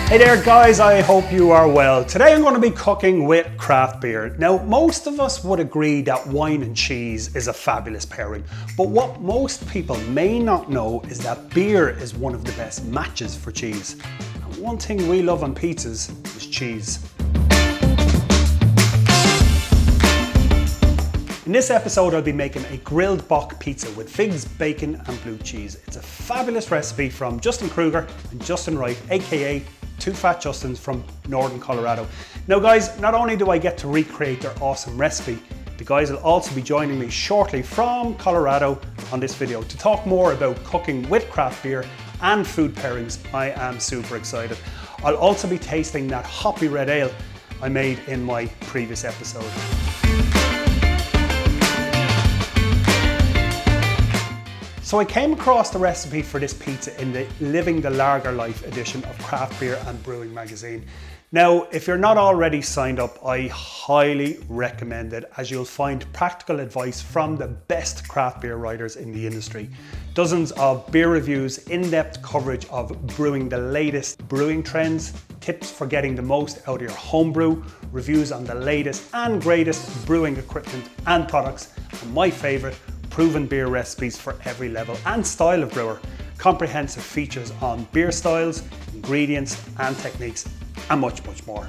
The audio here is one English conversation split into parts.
Hey there guys, I hope you are well. Today I'm going to be cooking with craft beer. Now most of us would agree that wine and cheese is a fabulous pairing, but what most people may not know is that beer is one of the best matches for cheese. And one thing we love on pizzas is cheese. In this episode I'll be making a grilled Bock pizza with figs, bacon and blue cheese. It's a fabulous recipe from Justin Kruger and Justin Wright, aka Two Fat Justins from Northern Colorado. Now guys, not only do I get to recreate their awesome recipe, the guys will also be joining me shortly from Colorado on this video to talk more about cooking with craft beer and food pairings. I am super excited. I'll also be tasting that hoppy red ale I made in my previous episode. So I came across the recipe for this pizza in the Living the Lager Life edition of Craft Beer and Brewing magazine. Now, if you're not already signed up, I highly recommend it, as you'll find practical advice from the best craft beer writers in the industry. Dozens of beer reviews, in-depth coverage of brewing the latest brewing trends, tips for getting the most out of your homebrew, reviews on the latest and greatest brewing equipment and products, and my favorite, proven beer recipes for every level and style of brewer, comprehensive features on beer styles, ingredients and techniques, and much more.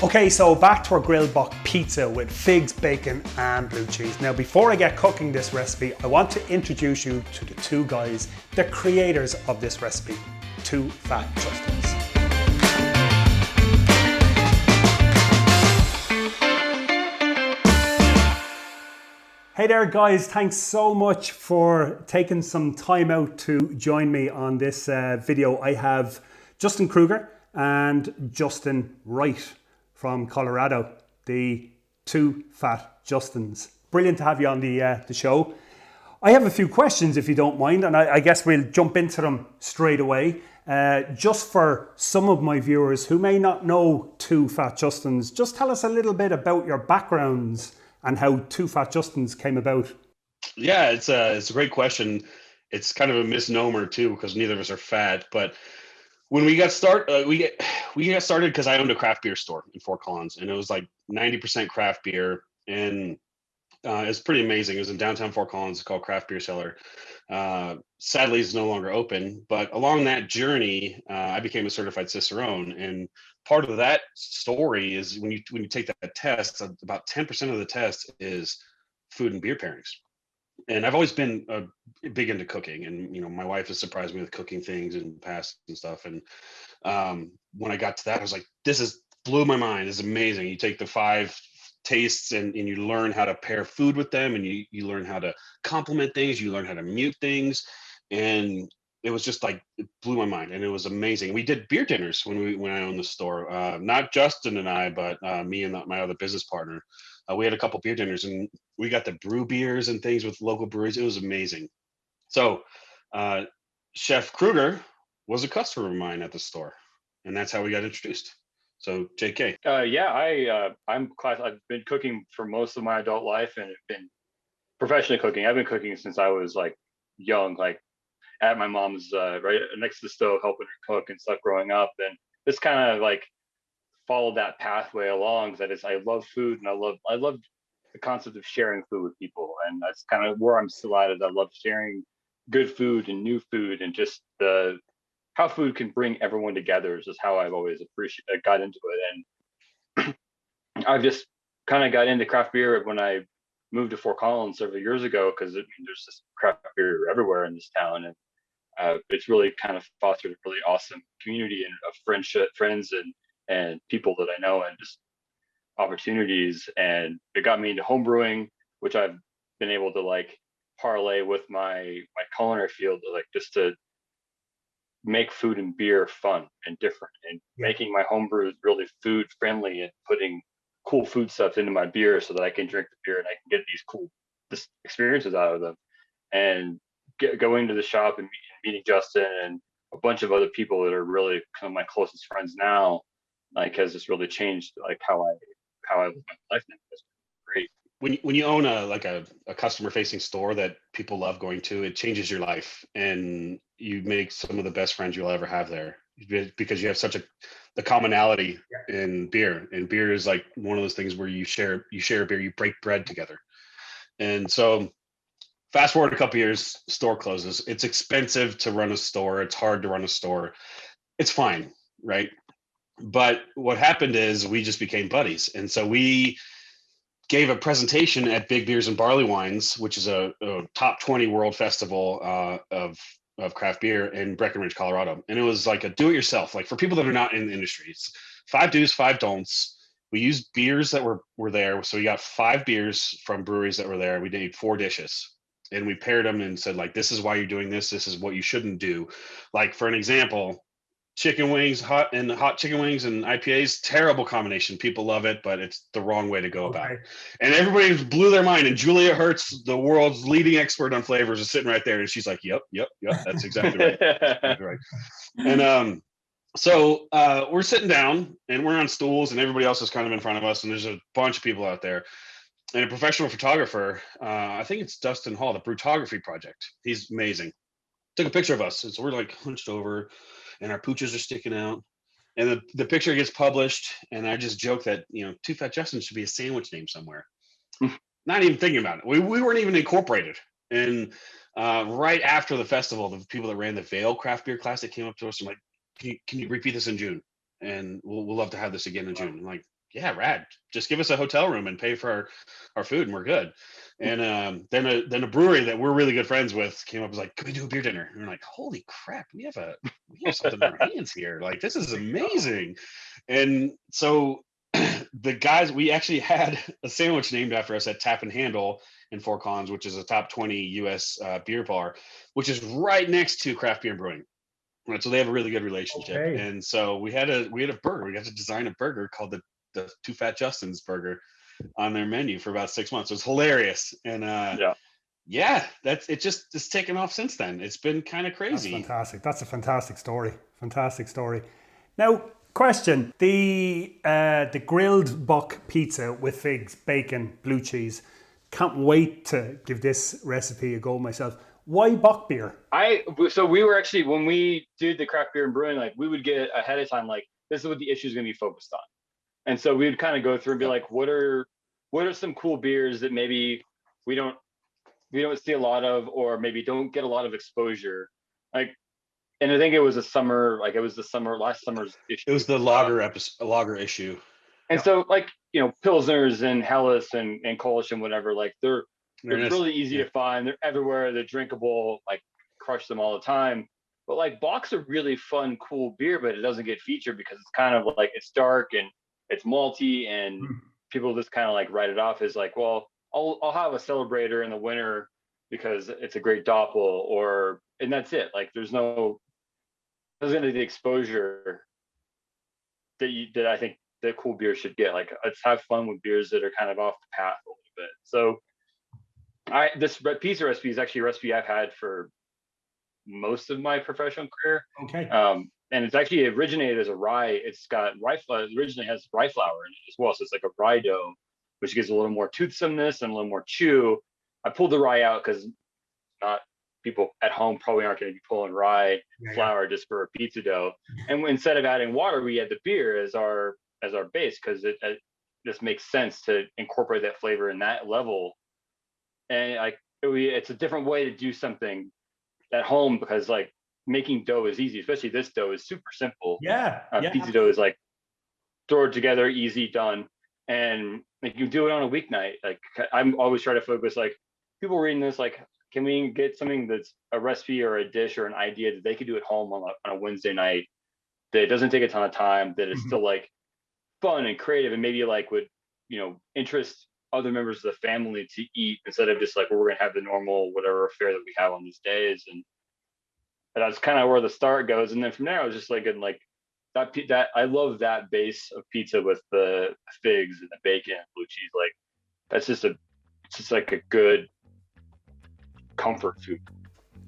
Okay, so back to our grilled Bock pizza with figs, bacon and blue cheese. Now before I get cooking this recipe, I want to introduce you to the two guys, the creators of this recipe, Two Fat Justins. Hey there guys, thanks so much for taking some time out to join me on this video. I have Justin Kruger and Justin Wright from Colorado, the Two Fat Justins. Brilliant to have you on the show. I have a few questions if you don't mind, and I guess we'll jump into them straight away. Just for some of my viewers who may not know Two Fat Justins, just tell us a little bit about your backgrounds and how Two Fat Justins came about. Yeah, it's a great question. It's kind of a misnomer too, because neither of us are fat. But when we got started, we got started because I owned a craft beer store in Fort Collins, and it was like 90% craft beer, and it's pretty amazing. It was in downtown Fort Collins. It's called Craft Beer Cellar. Sadly, it's no longer open. But along that journey, I became a certified Cicerone, and part of that story is when you take that test, about 10% of the test is food and beer pairings. And I've always been big into cooking, and my wife has surprised me with cooking things in the past and stuff. And when I got to that, I was like, blew my mind. This is amazing. You take the 5 tastes and you learn how to pair food with them, and you learn how to complement things, you learn how to mute things, and it was just like, it blew my mind, and it was amazing. We did beer dinners when I owned the store. Not Justin and I, but me and my other business partner. We had a couple beer dinners, and we got to brew beers and things with local breweries. It was amazing. So Chef Kruger was a customer of mine at the store, and that's how we got introduced. So JK. I've been cooking for most of my adult life, and have been professionally cooking. I've been cooking since I was like young, like at my mom's right next to the stove, helping her cook and stuff growing up. And this kind of like followed that pathway along. I love food, and I love the concept of sharing food with people, and that's kind of where I'm still at. Is I love sharing good food and new food, and just how food can bring everyone together is just how I've always got into it. And I've just kind of got into craft beer when I moved to Fort Collins several years ago, because there's just craft beer everywhere in this town, and it's really kind of fostered a really awesome community and of friends and people that I know, and just opportunities. And it got me into home brewing, which I've been able to like parlay with my culinary field, like just to make food and beer fun and different, and making my home brews really food friendly, and putting cool food stuff into my beer so that I can drink the beer and I can get these cool experiences out of them. And going to the shop and meeting Justin and a bunch of other people that are really kind of my closest friends now, like has just really changed like how I live my life now. It's great. when you own a customer facing store that people love going to, it changes your life, and you make some of the best friends you'll ever have there because you have the commonality in beer, and beer is like one of those things where you share beer, you break bread together. And so fast forward a couple years, store closes. It's expensive to run a store. It's hard to run a store. It's fine, right? But what happened is we just became buddies. And so we gave a presentation at Big Beers and Barley Wines, which is a top 20 world festival of craft beer in Breckenridge, Colorado. And it was like a do-it-yourself, like for people that are not in the industry. It's 5 do's, 5 don'ts. We used beers that were there. So we got 5 beers from breweries that were there. We did 4 dishes. And we paired them and said, like, this is why you're doing this. This is what you shouldn't do. Like, for an example, chicken wings, hot chicken wings and IPAs, terrible combination. People love it, but it's the wrong way to go about it. And everybody blew their mind. And Julia Hertz, the world's leading expert on flavors, is sitting right there. And she's like, yep, that's exactly right. That's exactly right. And so we're sitting down and we're on stools and everybody else is kind of in front of us. And there's a bunch of people out there. And a professional photographer, I think it's Dustin Hall, the Brutography Project. He's amazing. Took a picture of us. And so we're like hunched over and our pooches are sticking out. And the picture gets published. And I just joke that, Two Fat Justins should be a sandwich name somewhere. Not even thinking about it. We weren't even incorporated. And right after the festival, the people that ran the Vail Craft Beer Classic came up to us and like, can you repeat this in June? And we'll love to have this again in June. I'm like, yeah, rad. Just give us a hotel room and pay for our food and we're good. And then a brewery that we're really good friends with came up and was like, can we do a beer dinner? And we're like, holy crap, we have something in our hands here. Like, this is amazing. And so the guys, we actually had a sandwich named after us at Tap and Handle in Fort Collins, which is a top 20 US beer bar, which is right next to Craft Beer and Brewing. Right, so they have a really good relationship. Okay. And so we had a burger. We got to design a burger called the Two Fat Justins burger on their menu for about 6 months. It was hilarious. And it's taken off since then. It's been kind of crazy. That's fantastic. That's a fantastic story. Fantastic story. Now, question, the Grilled Bock Pizza with figs, bacon, blue cheese. Can't wait to give this recipe a go myself. Why Bock beer? So we were actually, when we did the Craft Beer and Brewing, like we would get ahead of time, like this is what the issue is going to be focused on. And so we would kind of go through and be like, what are some cool beers that maybe we don't see a lot of, or maybe don't get a lot of exposure? Like, and I think it was last summer's issue. It was the lager issue. And so like, Pilsners and Helles and Kolsch and whatever, like they're really easy to find. They're everywhere. They're drinkable. Like, crush them all the time. But like Bock's a really fun, cool beer, but it doesn't get featured because it's kind of like it's dark and it's malty, and people just kind of like write it off as like, well, I'll have a celebrator in the winter because it's a great doppel, and that's it. Like, there's no the exposure that I think that cool beer should get. Like, let's have fun with beers that are kind of off the path a little bit. So this pizza recipe is actually a recipe I've had for most of my professional career. Okay. And it's actually originated as a rye. It's got rye flour. It originally has rye flour in it as well. So it's like a rye dough, which gives a little more toothsomeness and a little more chew. I pulled the rye out because not people at home probably aren't going to be pulling rye flour just for a pizza dough. And instead of adding water, we add the beer as our base because it just makes sense to incorporate that flavor in that level. And it's a different way to do something at home because like making dough is easy, especially this dough is super simple. Pizza dough is like throw it together, easy, done. And like you do it on a weeknight. Like I'm always trying to focus, like people reading this, like, can we get something that's a recipe or a dish or an idea that they could do at home on a Wednesday night that doesn't take a ton of time, that is still like fun and creative and maybe like would, interest other members of the family to eat instead of just like, well, we're going to have the normal whatever fare that we have on these days. And that's kind of where the start goes. And then from there, I was just like, and like that I love that base of pizza with the figs and the bacon and blue cheese. Like that's just like a good comfort food.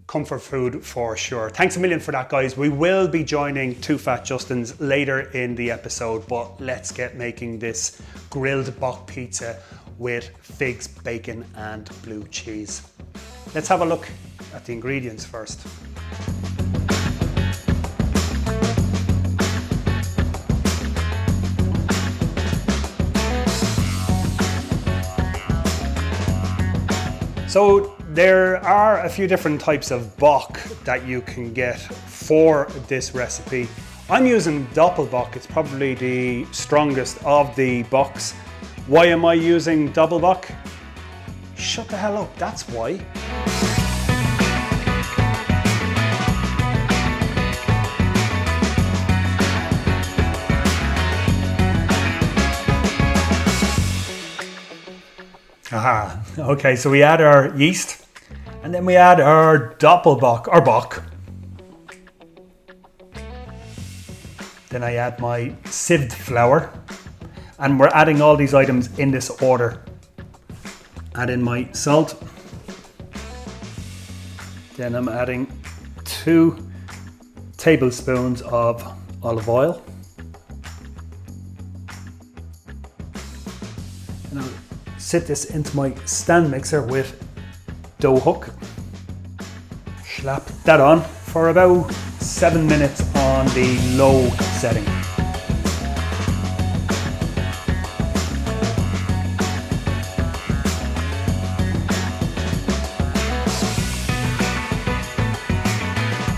Comfort food for sure. Thanks a million for that, guys. We will be joining Two Fat Justins later in the episode, but let's get making this Grilled Bock Pizza. with figs, bacon, and blue cheese. Let's have a look at the ingredients first. So there are a few different types of bock that you can get for this recipe. I'm using Doppelbock. It's probably the strongest of the bocks. Why am I using Doppelbock? Shut the hell up, that's why. Aha, okay, so we add our yeast and then we add our Doppelbock, or bock. Then I add my sieved flour, and we're adding all these items in this order. Add in my salt. Then I'm adding 2 tablespoons of olive oil. And I'll sit this into my stand mixer with dough hook. Slap that on for about 7 minutes on the low setting.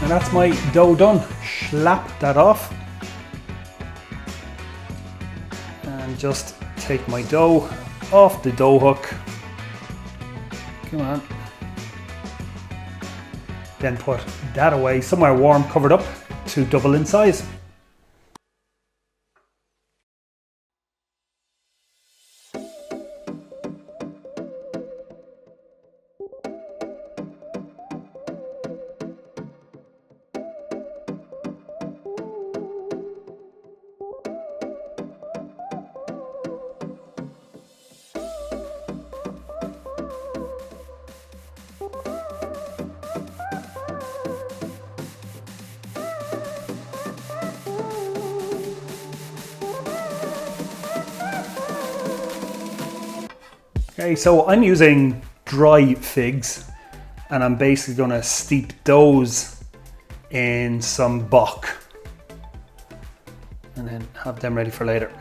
And that's my dough done. Slap that off. And just take my dough off the dough hook. Come on. Then put that away somewhere warm, covered up to double in size. Okay, so I'm using dry figs and I'm basically going to steep those in some bock and then have them ready for later.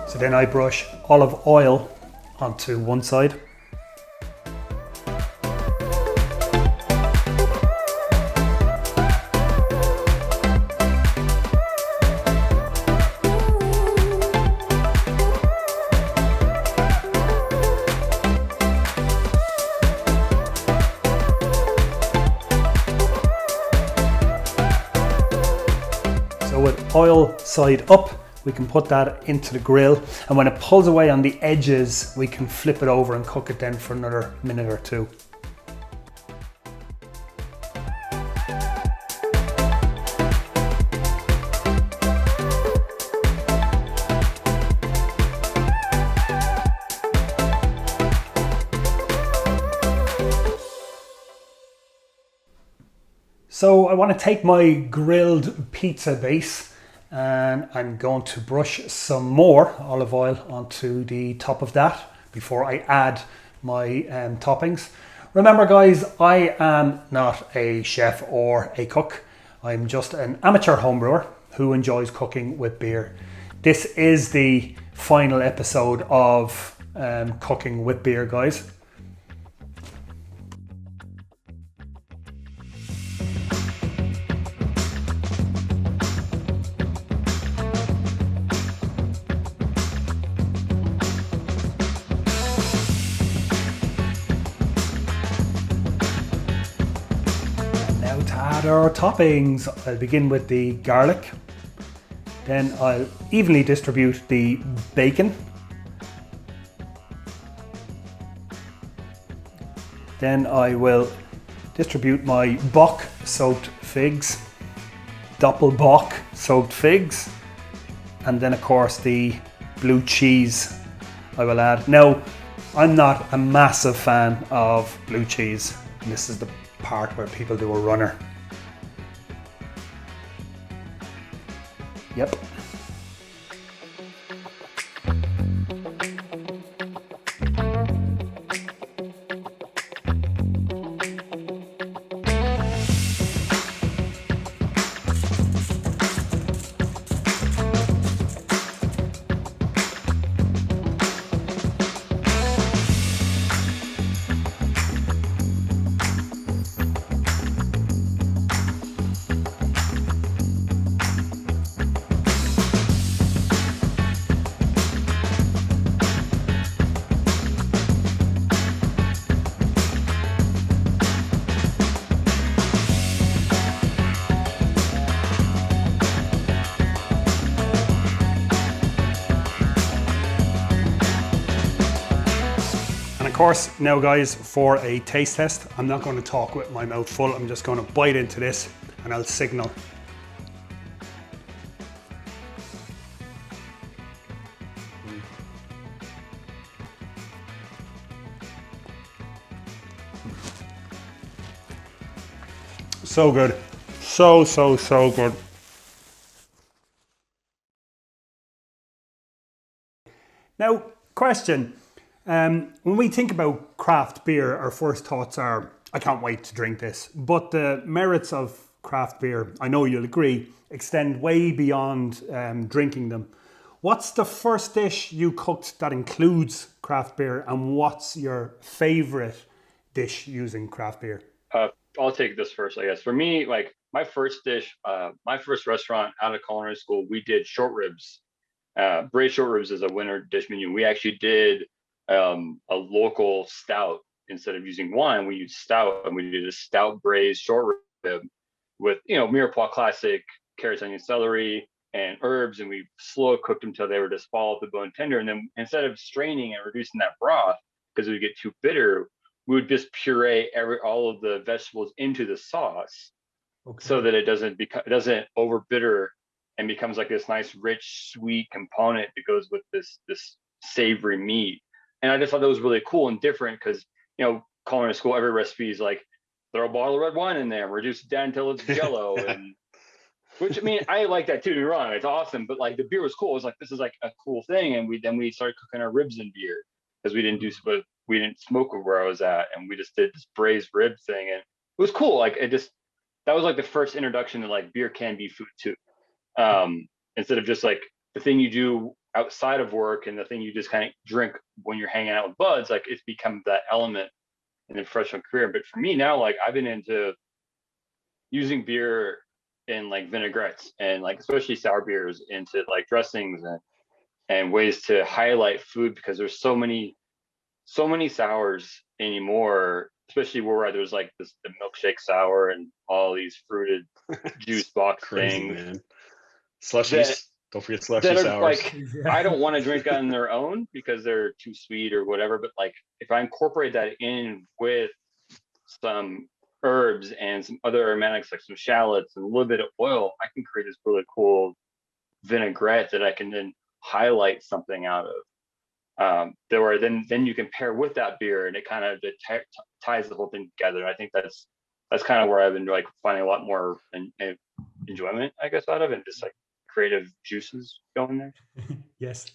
So then I brush olive oil onto one side. So with oil side up, we can put that into the grill, and when it pulls away on the edges, we can flip it over and cook it then for another minute or two. So I want to take my grilled pizza base and I'm going to brush some more olive oil onto the top of that before I add my toppings. Remember guys, I am not a chef or a cook. I'm just an amateur homebrewer who enjoys cooking with beer. This is the final episode of Cooking with Beer, guys. add our toppings. I'll begin with the garlic. Then I'll evenly distribute the bacon. Then I will distribute my Bock soaked figs, Doppelbock soaked figs, and then of course the blue cheese I will add. Now, I'm not a massive fan of blue cheese, and this is the part where people do a runner. Yep. Of course, now guys, for a taste test, I'm not going to talk with my mouth full. I'm just going to bite into this and I'll signal. So good. So good. Now, question. When we think about craft beer, our first thoughts are, I can't wait to drink this. But the merits of craft beer, I know you'll agree, extend way beyond drinking them. What's the first dish you cooked that includes craft beer, and what's your favorite dish using craft beer? I'll take this first, I guess. For me, like my first dish, my first restaurant out of culinary school, we did short ribs. Braised short ribs is a winter dish menu. We actually did a local stout. Instead of using wine, we used stout, and we did a stout braised short rib with, Mirepoix classic carrots, onion, celery, and herbs, and we slow cooked them till they were just fall off the bone tender. And then instead of straining and reducing that broth because it would get too bitter, we would just puree all of the vegetables into the sauce, so that it doesn't over bitter and becomes like this nice rich sweet component that goes with this savory meat. And I just thought that was really cool and different because, culinary school, every recipe is like, throw a bottle of red wine in there, reduce it down until it's jello. And which, I mean, I like that too, don't get me wrong, it's awesome. But like the beer was cool. It was like, this is like a cool thing. And we started cooking our ribs in beer because we didn't smoke where I was at. And we just did this braised rib thing. And it was cool. Like that was like the first introduction to like beer can be food too. Instead of just like the thing you do outside of work and the thing you just kind of drink when you're hanging out with buds, like it's become that element in the professional career. But for me now, like I've been into using beer in like vinaigrettes and like especially sour beers into like dressings and ways to highlight food, because there's so many sours anymore, especially where there's like the milkshake sour and all these fruited juice box Crazy, things, man. Slushies. Don't forget slushy that are sours. like, I don't want to drink on their own because they're too sweet or whatever. But like if I incorporate that in with some herbs and some other aromatics like some shallots and a little bit of oil, I can create this really cool vinaigrette that I can then highlight something out of. Where then you can pair with that beer, and it kind of ties the whole thing together. And I think that's kind of where I've been like finding a lot more enjoyment, I guess, out of it, and just like creative juices going there. Yes.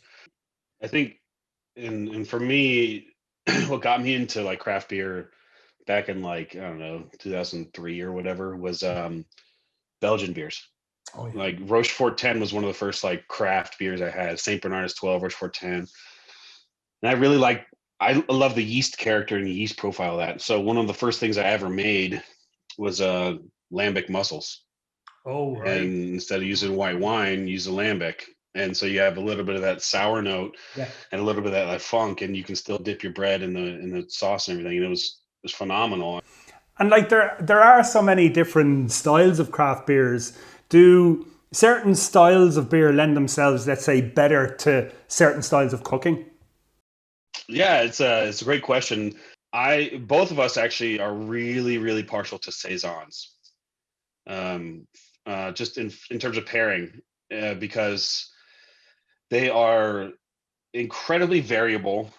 I think, and for me, what got me into like craft beer back in like, I don't know, 2003 or whatever was Belgian beers. Oh, yeah. Like Rochefort 10 was one of the first like craft beers I had. St. Bernardus 12, Rochefort 10. And I really I love the yeast character and the yeast profile of that. So one of the first things I ever made was lambic mussels. Oh, right. And instead of using white wine, use a lambic. And so you have a little bit of that sour note and a little bit of that like funk, and you can still dip your bread in the sauce and everything. And it was phenomenal. And like there are so many different styles of craft beers. Do certain styles of beer lend themselves, let's say, better to certain styles of cooking? Yeah, it's a great question. Both of us actually are really partial to saisons. Um, just in terms of pairing, because they are incredibly variable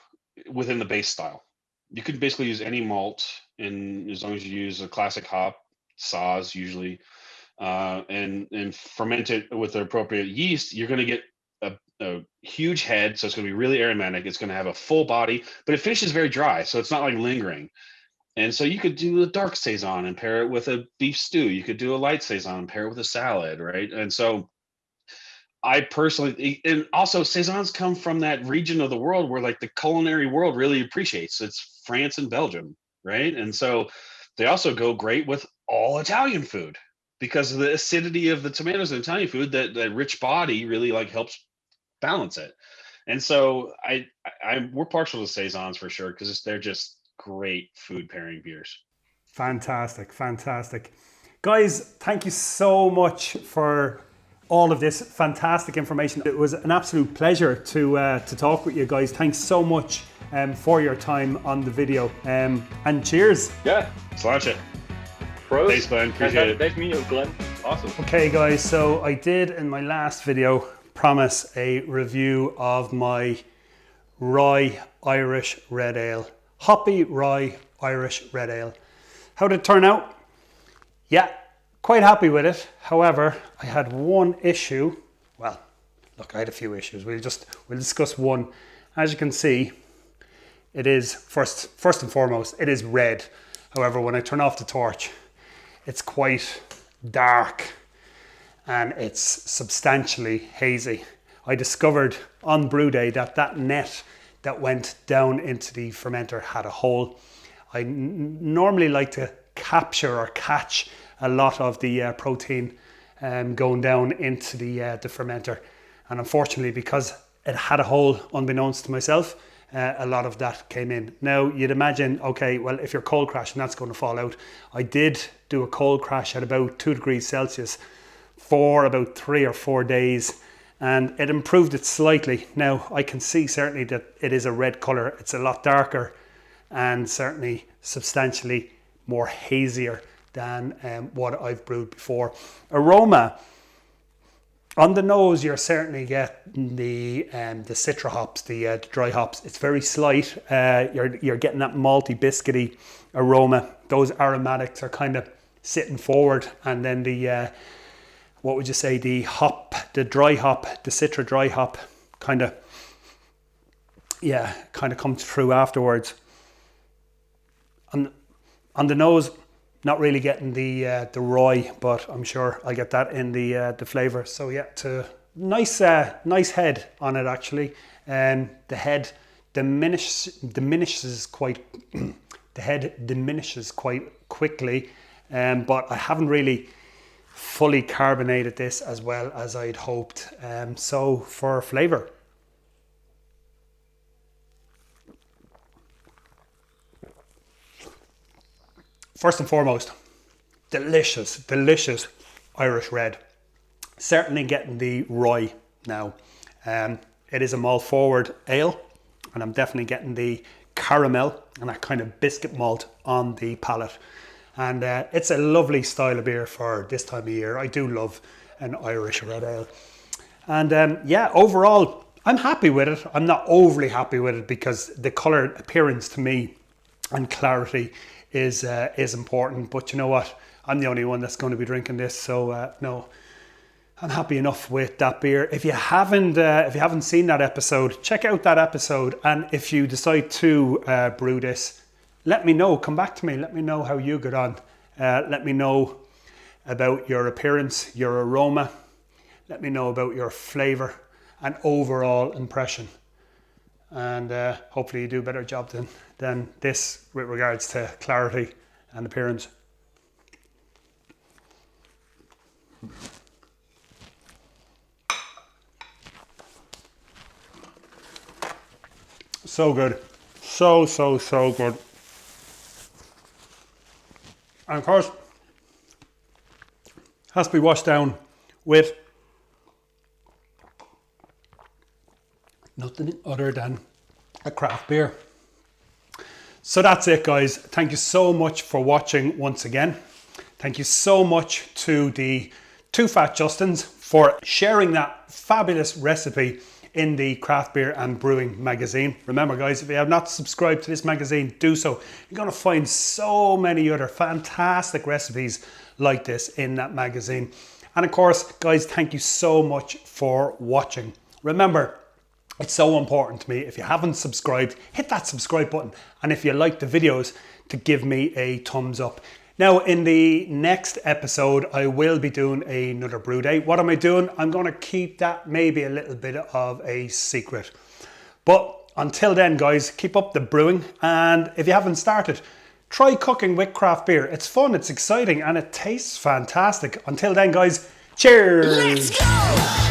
within the base style. You could basically use any malt, and as long as you use a classic hop, Saaz usually, and ferment it with the appropriate yeast, you're going to get a huge head. So it's going to be really aromatic. It's going to have a full body, but it finishes very dry, so it's not like lingering. And so you could do a dark saison and pair it with a beef stew. You could do a light saison and pair it with a salad, right? And so I personally, and also saisons come from that region of the world where like the culinary world really appreciates. It's France and Belgium, right? And so they also go great with all Italian food because of the acidity of the tomatoes in Italian food. That rich body really like helps balance it. And so we're partial to saisons for sure because they're just great food pairing beers. Fantastic, fantastic. Guys, thank you so much for all of this fantastic information. It was an absolute pleasure to talk with you guys. Thanks so much for your time on the video. And cheers. Yeah. Slash it. Pros. Thanks, Glenn. Appreciate it. Thanks, meeting you, Glenn. Awesome. Okay, guys, so I did in my last video promise a review of my rye Irish red ale. Hoppy rye Irish red ale. How did it turn out? Yeah, quite happy with it. However, I had one issue. Well, look, I had a few issues. We'll discuss one. As you can see, it is first and foremost, it is red. However, when I turn off the torch, it's quite dark and it's substantially hazy. I discovered on brew day that net that went down into the fermenter had a hole. I normally like to capture or catch a lot of the protein going down into the fermenter, and unfortunately, because it had a hole, unbeknownst to myself, a lot of that came in. Now you'd imagine, okay, well, if you're cold crashing, that's going to fall out. I did do a cold crash at about 2 degrees Celsius for about 3 or 4 days, and it improved it slightly. Now I can see certainly that it is a red color. It's a lot darker and certainly substantially more hazier than what I've brewed before. Aroma, on the nose, you're certainly getting the citra hops, the dry hops. It's very slight. You're getting that malty, biscuity aroma. Those aromatics are kind of sitting forward, and then the what would you say? The dry hop, the citra dry hop, kind of comes through afterwards. On the nose, not really getting the rye, but I'm sure I'll get that in the flavour. So yeah, nice head on it actually. The head diminishes quite quickly, but I haven't really fully carbonated this as well as I'd hoped. So for flavour, first and foremost, delicious Irish red. Certainly getting the rye now. It is a malt forward ale, and I'm definitely getting the caramel and that kind of biscuit malt on the palate. And it's a lovely style of beer for this time of year. I do love an Irish red ale. And overall, I'm happy with it. I'm not overly happy with it because the colour appearance to me and clarity is important. But you know what? I'm the only one that's going to be drinking this. So no, I'm happy enough with that beer. If you haven't seen that episode, check out that episode. And if you decide to brew this, let me know. Come back to me. Let me know how you get on. Let me know about your appearance, your aroma. Let me know about your flavour and overall impression. And hopefully you do a better job than this with regards to clarity and appearance. So good. So good. And of course, has to be washed down with nothing other than a craft beer. So that's it, guys. Thank you so much for watching once again. Thank you so much to the Two Fat Justins for sharing that fabulous recipe in the Craft Beer and Brewing magazine. Remember, guys, if you have not subscribed to this magazine, do so. You're going to find so many other fantastic recipes like this in that magazine. And of course, guys, thank you so much for watching. Remember, it's so important to me, if you haven't subscribed, hit that subscribe button. And if you like the videos, to give me a thumbs up. Now, in the next episode, I will be doing another brew day. What am I doing? I'm going to keep that maybe a little bit of a secret. But until then, guys, keep up the brewing. And if you haven't started, try cooking with craft beer. It's fun, it's exciting, and it tastes fantastic. Until then, guys, cheers! Let's go!